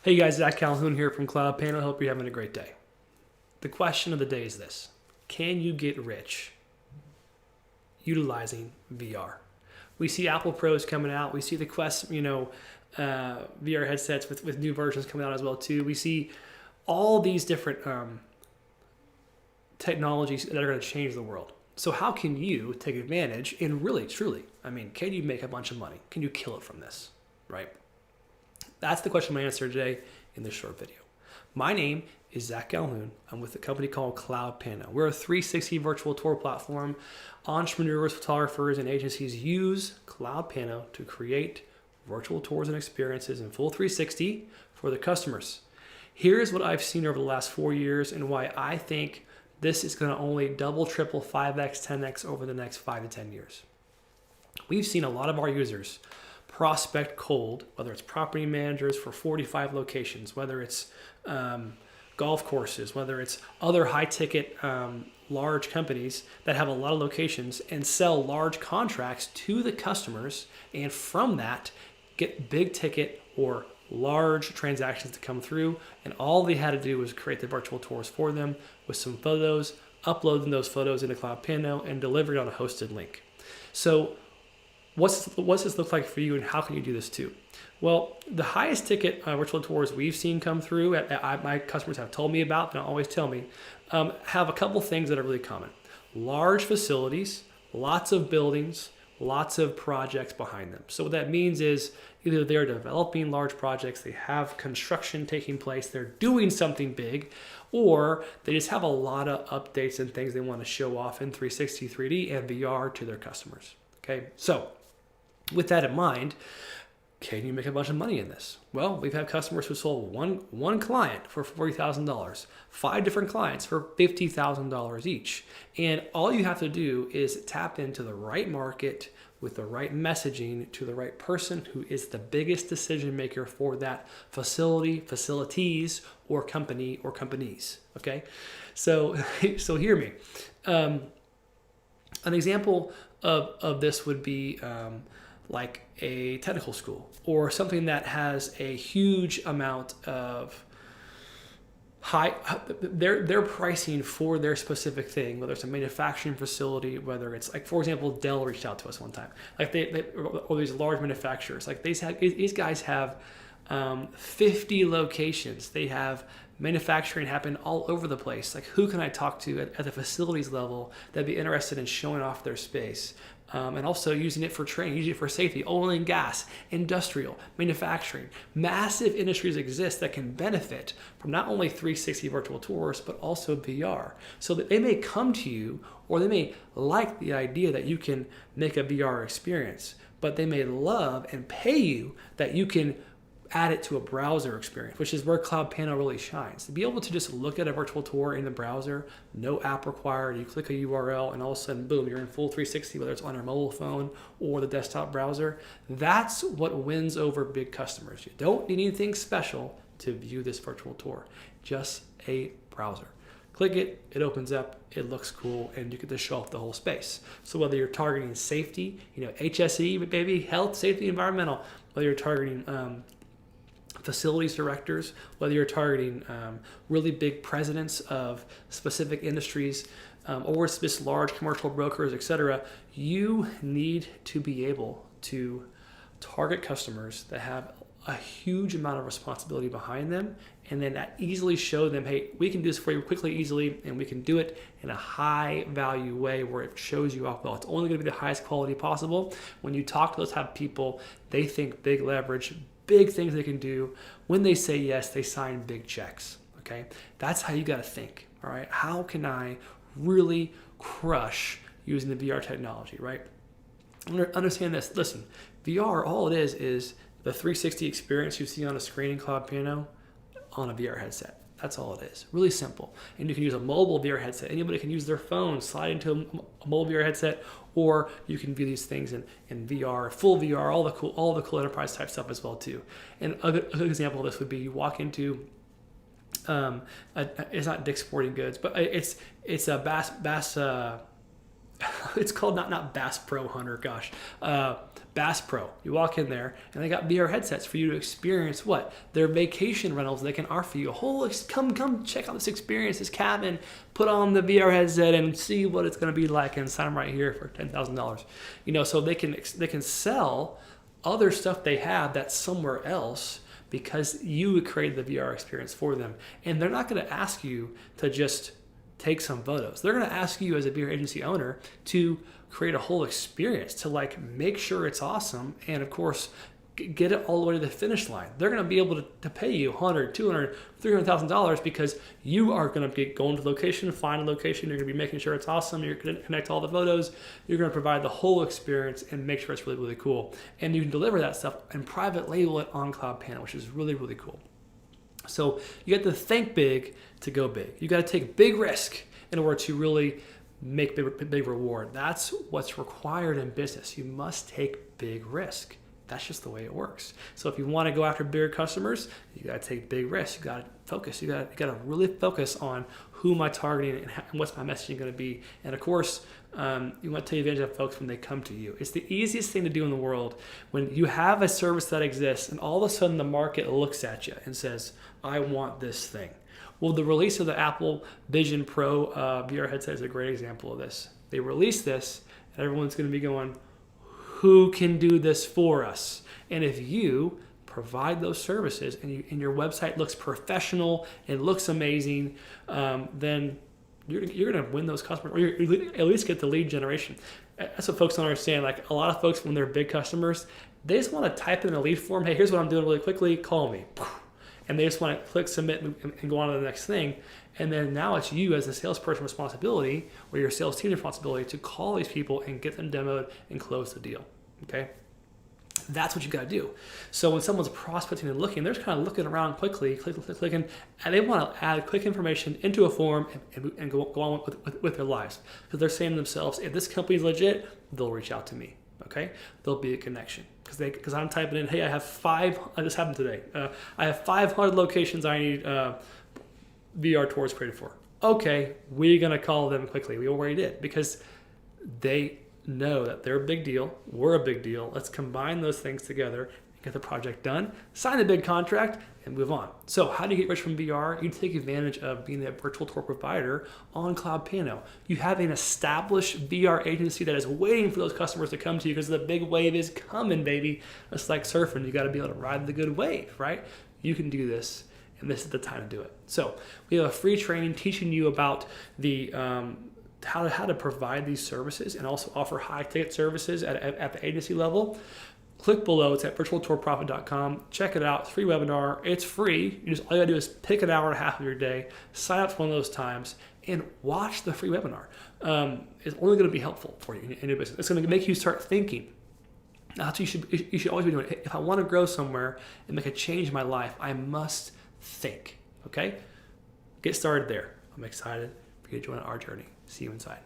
Hey guys, Zach Calhoun here from CloudPano. Hope you're having a great day. The question of the day is this: can you get rich utilizing VR? We see Apple Pros coming out. We see the Quest, VR headsets with new versions coming out as well too. We see all these different technologies that are going to change the world. So how can you take advantage and really, truly, can you make a bunch of money? Can you kill it from this, right? That's the question I'm going to answer today in this short video. My name is Zach Calhoun. I'm with a company called CloudPano. We're a 360 virtual tour platform. Entrepreneurs, photographers, and agencies use CloudPano to create virtual tours and experiences in full 360 for their customers. Here's what I've seen over the last 4 years and why I think this is going to only double, triple, 5x, 10x over the next 5 to 10 years. We've seen a lot of our users prospect cold, whether it's property managers for 45 locations, whether it's golf courses, whether it's other high ticket large companies that have a lot of locations and sell large contracts to the customers, and from that get big ticket or large transactions to come through, and all they had to do was create the virtual tours for them with some photos, uploading those photos into CloudPano and deliver it on a hosted link. So what's this look like for you, and how can you do this too? Well, the highest ticket virtual tours we've seen come through, my customers have told me about, and always tell me, have a couple things that are really common. Large facilities, lots of buildings, lots of projects behind them. So what that means is either they're developing large projects, they have construction taking place, they're doing something big, or they just have a lot of updates and things they want to show off in 360, 3D, and VR to their customers. Okay, so with that in mind, can you make a bunch of money in this? Well, we've had customers who sold one client for $40,000, 5 different clients for $50,000 each. And all you have to do is tap into the right market with the right messaging to the right person who is the biggest decision maker for that facility, facilities, or company or companies. Okay, so hear me. An example of this would be like a technical school or something that has a huge amount of their pricing for their specific thing, whether it's a manufacturing facility, whether it's like, for example, Dell reached out to us one time, like or these large manufacturers, like these guys have 50 locations. They have manufacturing happen all over the place. Like, who can I talk to at the facilities level that'd be interested in showing off their space? And also using it for training, using it for safety, oil and gas, industrial, manufacturing. Massive industries exist that can benefit from not only 360 virtual tours, but also VR. So that they may come to you, or they may like the idea that you can make a VR experience, but they may love and pay you that you can add it to a browser experience, which is where CloudPano really shines. To be able to just look at a virtual tour in the browser, no app required, you click a URL and all of a sudden, boom, you're in full 360, whether it's on your mobile phone or the desktop browser. That's what wins over big customers. You don't need anything special to view this virtual tour, just a browser. Click it, it opens up, it looks cool, and you get to show off the whole space. So whether you're targeting safety, HSE, baby, health, safety, environmental, whether you're targeting facilities directors, whether you're targeting really big presidents of specific industries, or it's just large commercial brokers, etc., you need to be able to target customers that have a huge amount of responsibility behind them, and then that easily show them, hey, we can do this for you quickly, easily, and we can do it in a high value way where it shows you off well. It's only going to be the highest quality possible. When you talk to those type of people, they think big leverage, big things they can do. When they say yes, they sign big checks. Okay, that's how you got to think. All right, how can I really crush using the VR technology? Right? Understand this. Listen, VR, all it is the 360 experience you see on a screen in CloudPano on a VR headset. That's all it is. Really simple. And you can use a mobile VR headset. Anybody can use their phone, slide into a mobile VR headset, or you can view these things in VR, full VR, all the cool enterprise type stuff as well too. And a good example of this would be you walk into it's not Dick's Sporting Goods, but it's a Bass it's called not Bass Pro Hunter, gosh, Bass Pro. You walk in there and they got VR headsets for you to experience what? Their vacation rentals. They can offer you a whole, come check out this experience, this cabin, put on the VR headset and see what it's going to be like and sign right here for $10,000. So they can sell other stuff they have that's somewhere else because you created the VR experience for them. And they're not going to ask you to just take some photos. They're going to ask you as a VR agency owner to create a whole experience, to make sure it's awesome, and of course get it all the way to the finish line. They're going to be able to pay you $100, $200, $300,000 because you are going to be going to the location, find a location, you're going to be making sure it's awesome, you're going to connect all the photos, you're going to provide the whole experience and make sure it's really, really cool. And you can deliver that stuff and private label it on CloudPano, which is really, really cool. So you got to think big to go big. You got to take big risk in order to really make big reward. That's what's required in business. You must take big risk. That's just the way it works. So if you want to go after bigger customers, you got to take big risks. You got to focus. You got to really focus on who am I targeting and what's my messaging going to be. And of course, you want to take advantage of folks when they come to you. It's the easiest thing to do in the world when you have a service that exists and all of a sudden the market looks at you and says, I want this thing. Well, the release of the Apple Vision Pro VR headset is a great example of this. They released this and everyone's going to be going, who can do this for us? And if you provide those services and your website looks professional and looks amazing, then you're going to win those customers, or you at least get the lead generation. That's what folks don't understand. Like a lot of folks, when they're big customers, they just want to type in a lead form. Hey, here's what I'm doing really quickly. Call me. And they just want to click submit and go on to the next thing. And then now it's you as a salesperson responsibility or your sales team responsibility to call these people and get them demoed and close the deal. Okay? That's what you got to do. So when someone's prospecting and looking, they're just kind of looking around quickly, clicking, and they want to add quick information into a form and go on with their lives. Because they're saying to themselves, if this company's legit, they'll reach out to me. Okay? There'll be a connection. Because I'm typing in, hey, I have this happened today. I have 500 locations I need VR tours created for. Okay, we're going to call them quickly. We already did because they know that they're a big deal. We're a big deal. Let's combine those things together, get the project done, sign the big contract, and move on. So how do you get rich from VR? You take advantage of being a virtual tour provider on CloudPano. You have an established VR agency that is waiting for those customers to come to you because the big wave is coming, baby. It's like surfing. You got to be able to ride the good wave, right? You can do this, and this is the time to do it. So we have a free training teaching you about the how to provide these services and also offer high ticket services at the agency level. Click below. It's at virtualtourprofit.com. Check it out. It's a free webinar. It's free. All you gotta do is pick an hour and a half of your day, sign up for one of those times, and watch the free webinar. It's only going to be helpful for you in your business. It's going to make you start thinking. That's what you should always be doing. If I want to grow somewhere and make a change in my life, I must think. Okay? Get started there. I'm excited for you to join our journey. See you inside.